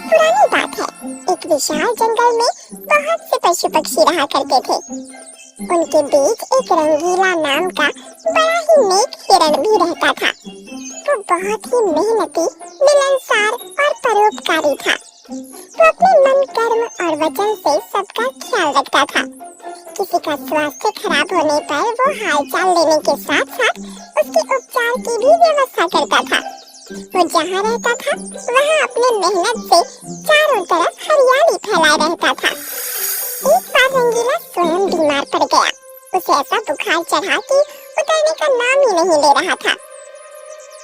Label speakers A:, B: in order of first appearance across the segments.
A: पुरानी बात है। एक विशाल जंगल में बहुत से पशु पक्षी रहा करते थे। उनके बीच एक रंगीला नाम का बड़ा ही नेक हिरण भी रहता था। वो बहुत ही मेहनती, मिलनसार और परोपकारी था। वो अपने मन, कर्म और वचन से सबका ख्याल रखता था। किसी का स्वास्थ्य खराब होने पर वो हालचाल लेने के साथ साथ उसके उपचार की भी व्यवस्था करता था। वो जहाँ रहता था वहाँ अपने मेहनत से चारों तरफ हरियाली फैलाए रहता था। एक बार रंगीला स्वयं बीमार पड़ गया। उसे ऐसा बुखार चढ़ा कि उतरने का नाम ही नहीं ले रहा था।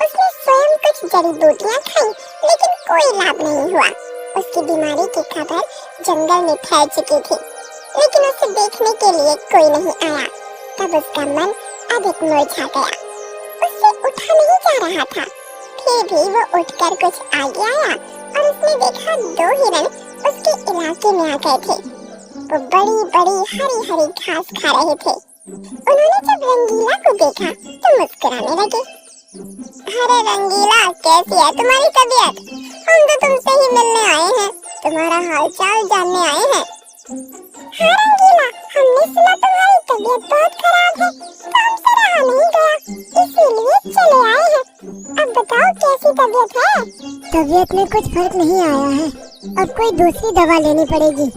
A: उसने स्वयं कुछ जड़ी बूटियां खाई, लेकिन कोई लाभ नहीं हुआ। उसकी बीमारी की खबर जंगल में फैल चुकी थी, लेकिन उसे देखने के लिए कोई नहीं आया। तब उसका मन अधिक मुरझा गया। उससे उठा नहीं जा रहा था। फिर भी वो उठकर कुछ आगे आया और उसने देखा दो हिरण उसके इलाके में आ गए थे। वो बड़ी बड़ी हरी हरी घास खा रहे थे। उन्होंने जब रंगीला को देखा तो मुस्कुराने लगे। अरे रंगीला, कैसी है तुम्हारी तबीयत? हम तो तुमसे ही मिलने आए हैं, तुम्हारा हालचाल जानने आए हैं। हाँ रंगीला, हमने सुना तुम्हारी तबीयत बहुत खराब है, तो हमसे रहा नहीं गया, इसीलिए चले आए हैं। अब बताओ कैसी तबीयत है?
B: तबीयत में कुछ फर्क नहीं आया है, अब कोई दूसरी दवा लेनी पड़ेगी।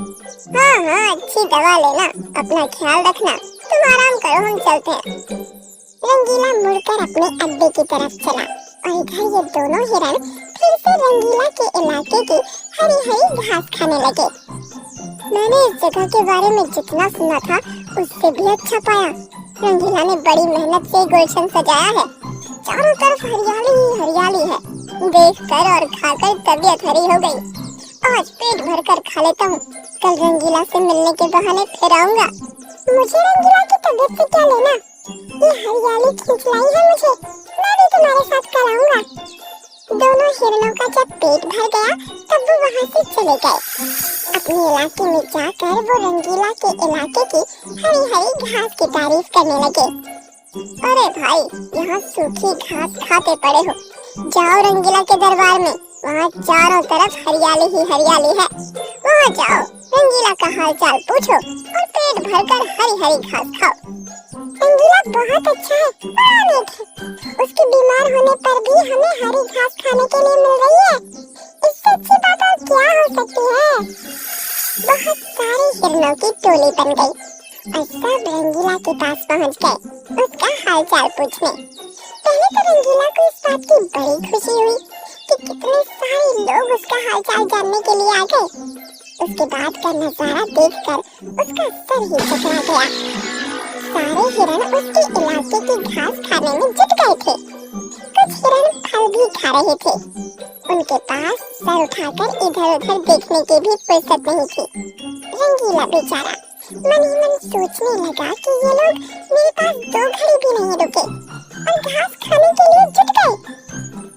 A: हाँ, अच्छी दवा लेना, अपना ख्याल रखना। तुम आराम करो, हम चलते हैं। रंगीला मुड़कर अपने अड्डे की तरफ चला और इधर ये दोनों हिरण फिर से रंगीला के इलाके की हरी हरी घास खाने लगे। मैंने इस जगह के बारे में जितना सुना था उससे भी अच्छा पाया। रंगीला ने बड़ी मेहनत से गुलशन सजाया है। चारों तरफ हरियाली ही हरियाली है। देखकर और खाकर तबीयत हरी हो गई। आज पेट भरकर खा लेता हूँ, कल रंगीला से मिलने के बहाने फिर आऊंगा। मुझे रंगीला की तबीयत से क्या लेना? ये हरियाली खींच लाई है मुझे, मैं भी तुम्हारे साथ कल आऊंगा। दोनों हिरणों का जब पेट भर गया तब वो वहाँ से चले गए। अपने इलाके में जाकर वो रंगीला के इलाके की हरी हरी घास की तारीफ करने लगे। अरे भाई, यहाँ सूखी घास खाते पड़े हो, जाओ रंगीला के दरबार में, वहाँ चारों तरफ हरियाली ही हरियाली है। वहाँ जाओ, रंगीला का हालचाल पूछो और पेट भरकर हरी हरी घास खाओ। रंगीला बहुत अच्छा है, बड़ा नेक है। उसके बीमार होने पर भी हमें हरी घास खाने के लिए मिल रही है। इससे अच्छी बात और क्या हो सकती है? बहुत सारी हिरणों की टोली बन गई और सब रंगीला के पास पहुँच गए उसका हालचाल पूछने। पहले तो रंगीला को इस बात की बड़ी खुशी हुई कि कितने सारे लोग उसका हालचाल जानने के लिए आ गए। उसके बाद का नजारा देखकर उसका सर ही चकरा गया। सारे हिरण उसके इलाके की घास खाने में जुट गए थे। कुछ हिरण फल भी खा रहे थे। उनके पास सर उठाकर इधर उधर देखने की भी फुर्सत नहीं थी। रंगीला बेचारा मन ही मन सोचने लगा कि ये लोग मेरे पास 2 घड़ी भी नहीं रुके और घास खाने के लिए जुट गए।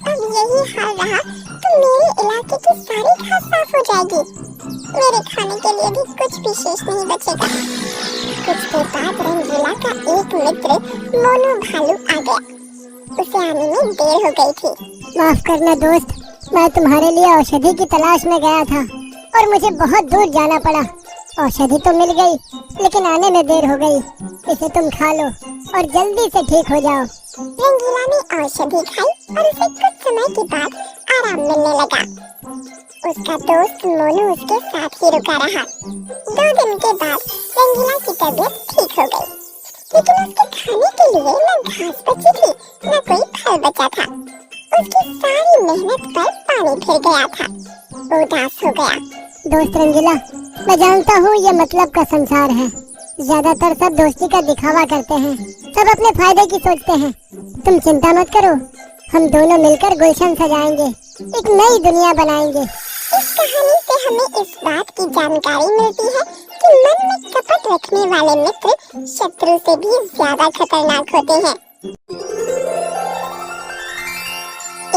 A: अब यही हाल रहा तो मेरे इलाके की सारी घास साफ हो जाएगी। मेरे खाने के लिए भी कुछ भी शेष नहीं बचेगा। कुछ देर बाद रंगीला का एक मित्र मोनू भालू आ गया। उसे आने में देर हो गई थी।
B: माफ करना दोस्त, मैं तुम्हारे लिए औषधि की तलाश में गया था और मुझे बहुत दूर जाना पड़ा। औषधि तो मिल गई, लेकिन आने में देर हो गई। इसे तुम खा लो और जल्दी से ठीक हो जाओ।
A: रंगीला ने औषधि खाई और उसे कुछ समय के बाद आराम मिलने लगा। उसका दोस्त मोनू उसके साथ ही रुका रहा। 2 दिन के बाद रंगीला की तबीयत ठीक हो गई, लेकिन उसके खाने के लिए न घास बची थी न कोई फल बचा था। उसकी सारी मेहनत पर पानी फिर गया था। वो उदास हो गया।
B: दोस्त रंगीला, मैं जानता हूँ ये मतलब का संसार है। ज्यादातर सब दोस्ती का दिखावा करते हैं, सब अपने फायदे की सोचते हैं। तुम चिंता मत करो, हम दोनों मिलकर गुलशन सजाएंगे, एक नई दुनिया बनाएंगे।
A: इस कहानी से हमें इस बात की जानकारी मिलती है कि मन में कपट रखने वाले मित्र शत्रु से भी ज्यादा खतरनाक होते हैं।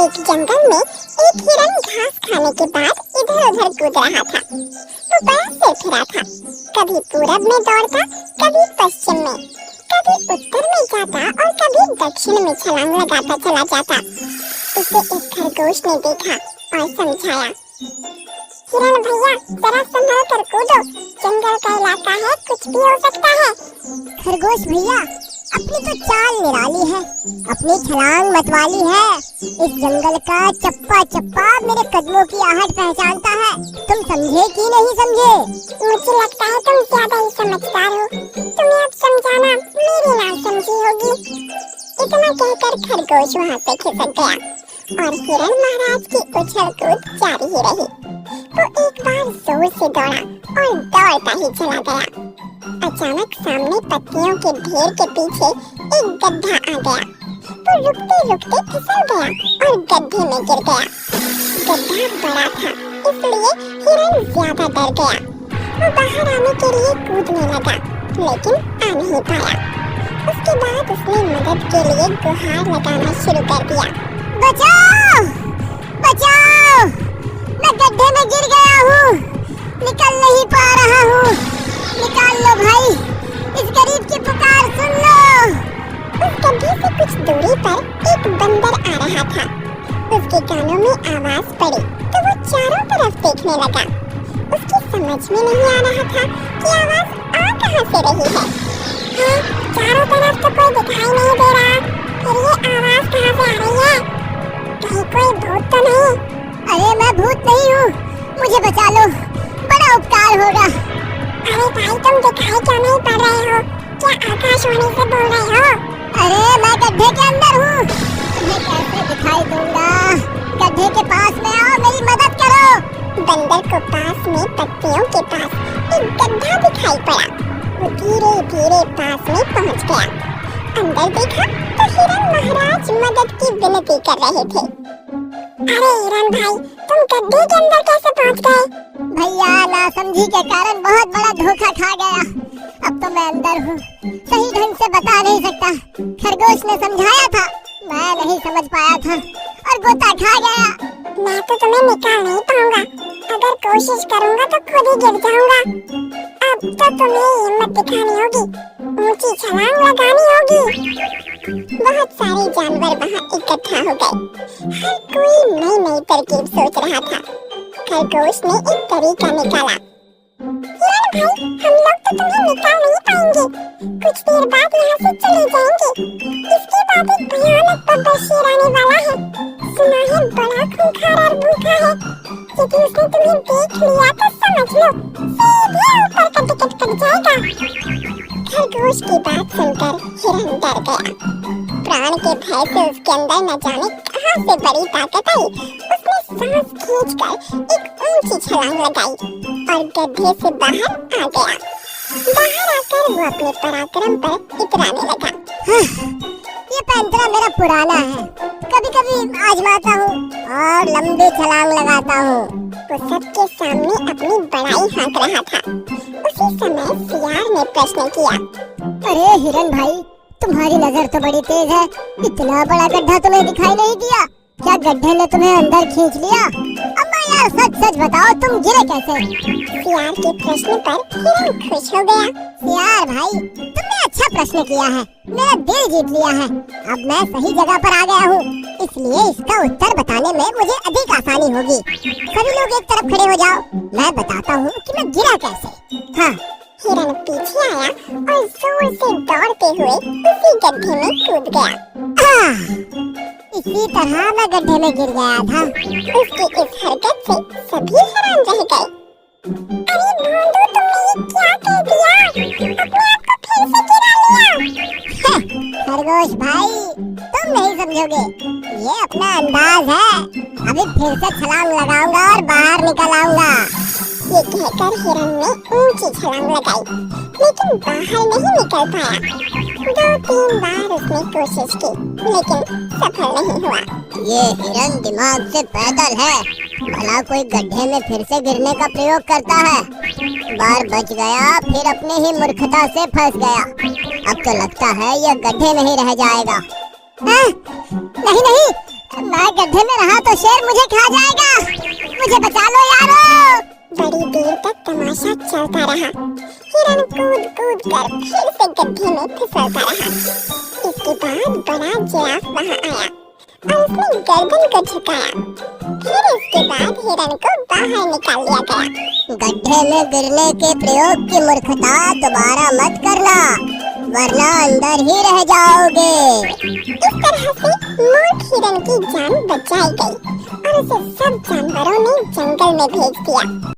A: एक जंगल में एक हिरण घास खाने के बाद इधर उधर कूद रहा था। वो बड़ा सिर फिरा था, कभी पूरब में दौड़ता, कभी पश्चिम में, कभी उत्तर में जाता और कभी दक्षिण में छलांग लगाता चला जाता। उसे एक खरगोश ने देखा और समझाया, हिरण भैया जरा संभल कर कूदो, जंगल का इलाका है, कुछ भी हो सकता है।
B: खरगोश भैया अपनी तो चाल निराली है, अपनी छलांग मतवाली है। इस जंगल का चप्पा चप्पा मेरे कदमों की आहट पहचानता है। तुम समझे कि नहीं समझे?
A: मुझे लगता है तुम ज्यादा ही समझदार हो, तुम्हें अब समझाना मेरी ना समझी होगी। इतना कहकर खरगोश वहाँ से खिसक गया और हिरण महाराज की उछल कूद जारी ही रही। वो एक बार जोर से दौड़ा और दौड़ता ही चला गया। अचानक सामने पत्तियों के ढेर के पीछे एक गड्ढा आ गया। वो रुकते रुकते फिसल गया और गड्ढे में गिर गया। गड्ढा बड़ा था, इसलिए हिरण ज्यादा डर गया। वो बाहर आने के लिए कूदने लगा, लेकिन आ नहीं पाया। उसके बाद उसने मदद के लिए गुहार लगाना शुरू कर दिया।
B: बचाओ! बचाओ! मैं गड्ढे में गिर गया हूँ, निकल नहीं पा रहा हूँ। निकाल लो भाई, इस गरीब की पुकार सुन लो।
A: उस गड्ढे से कुछ दूरी पर एक बंदर आ रहा था। उसके कानों में आवाज पड़ी तो वो चारों तरफ देखने लगा। उसकी समझ में नहीं आ रहा था कि आवाज आ कहाँ से रही है। हाँ, चारों तरफ तो कोई दिखाई नहीं दे रहा, फिर ये आवाज कहाँ से आ रही है? कहीं कोई भूत तो नहीं?
B: अरे मैं भूत नहीं हूँ, मुझे बचा लो, बड़ा उपकार होगा।
A: अरे भाई तुम दिखाई क्यों नहीं पड़ रहे हो? क्या आकाशवाणी से बोल रहे हो?
B: अरे मैं गड्ढे के अंदर हूँ, तुम्हें कैसे दिखाई दूंगा? गड्ढे के पास में आओ, मेरी मदद करो।
A: बंदर को पास में पत्तियों के पास एक गड्ढा दिखाई पड़ा। वो धीरे धीरे पास में पहुँच गया। अंदर देखा तो हिरण महाराज मदद की विनती कर रहे थे। अरे हिरण भाई, तुम गड्ढे के अंदर कैसे पहुँच गए?
B: भैया नासमझी के कारण बहुत बड़ा धोखा खा गया। अब तो मैं अंदर हूँ, सही ढंग से बता नहीं सकता। खरगोश ने समझाया था, मैं नहीं समझ पाया था और गोता खा गया।
A: मैं तो तुम्हें निकाल नहीं पाऊंगा, अगर कोशिश करूंगा तो खुद ही गिर जाऊंगा। अब तो तुम्हें हिम्मत दिखानी होगी, ऊंची छलांग लगानी होगी। बहुत सारे जानवर वहाँ इकट्ठा हो गए। हर कोई नई नई तरकीब सोच रहा था। खरगोश ने एक तरीका निकाला। हिरण भाई, हम लोग तो तुम्हें निकाल नहीं पाएंगे, कुछ देर बाद यहाँ से चले जाएंगे। इसके बाद एक भयानक बब्बर शेर आने वाला है। सुना है बड़ा खूंखार और भूखा है। यदि उसने तुम्हें देख लिया तो समझ लो सीधे ऊपर का टिकट कट जाएगा। खरगोश की बात सुनकर हिरण डर गया। प्राण के भय से उसके अंदर न जाने कहाँ से बड़ी ताकत आई। उसने सांस खींचकर एक ऊंची छलांग लगाई और गड्ढे से बाहर आ गया। बाहर आकर वो अपने पराक्रम पर इतराने लगा।
B: ये पैंतरा मेरा पुराना है, कभी कभी आजमाता हूँ और लंबी छलांग लगाता हूँ।
A: वो सबके सामने अपनी बड़ाई हाँक रहा था। उसी समय सियार ने प्रश्न किया।
B: अरे हिरण भाई, तुम्हारी नजर तो बड़ी तेज है, इतना बड़ा गड्ढा तुम्हें दिखाई नहीं दिया? क्या गड्ढे ने तुम्हें अंदर खींच लिया? अम्मा यार सच सच बताओ, तुम गिरे कैसे?
A: सियार के प्रश्न पर हिरण खुश हो गया।
B: सियार भाई, तुमने अच्छा प्रश्न किया है, मेरा दिल जीत लिया है। अब मैं सही जगह पर आ गया हूँ, इसलिए इसका उत्तर बताने में मुझे अधिक आसानी होगी। सभी लोग एक तरफ खड़े हो जाओ, मैं बताता हूँ कि मैं गिरा कैसे। हाँ,
A: हिरण पीछे आया और जोर से दौड़ते हुए उसी गड्ढे में कूद गया।
B: इसी तरह मैं गड्ढे में गिर गया था।
A: उसकी इस हरकत से सभी हैरान रह गए। अरे भोंदू, तुमने ये क्या कह दिया? अपने आप को फिर से गिरा लिया।
B: खरगोश भाई, तुम नहीं समझोगे, ये अपना अंदाज है। अभी फिर से छलांग लगाऊंगा और बाहर निकल आऊंगा।
A: ये कहकर हिरण ने ऊंची छलांग लगाई, लेकिन बाहर नहीं निकल पाया। 2-3 बार उसने कोशिश की, लेकिन सफल नहीं हुआ।
B: ये हिरण दिमाग से पैदल है, भला कोई गड्ढे में फिर से गिरने का प्रयोग करता है। बार बच गया, फिर अपने ही मूर्खता से फंस गया। अब तो लगता है यह गड्ढे में ही रह जाएगा। नहीं नहीं, मैं गड्ढे में रहा तो शेर मुझे खा जाएगा। मुझे बचा लो यारो।
A: बड़ी देर तक तमाशा चलता रहा। हिरण कूद कूद कर फिर से गड्ढे में फिसलता रहा। इसके बाद बड़ा जिराफ वहाँ आया और उसने गर्दन को झुकाया। फिर इस इसके बाद हिरण को बाहर निकाल लिया गया।
B: गड्ढे में गिरने के प्रयोग की मूर्खता दोबारा मत करना, वरना अंदर ही रह जाओगे।
A: इस तरह से मूर्ख हिरण की जान बचाई गई और उसे सब जानवरों ने जंगल में भेज दिया।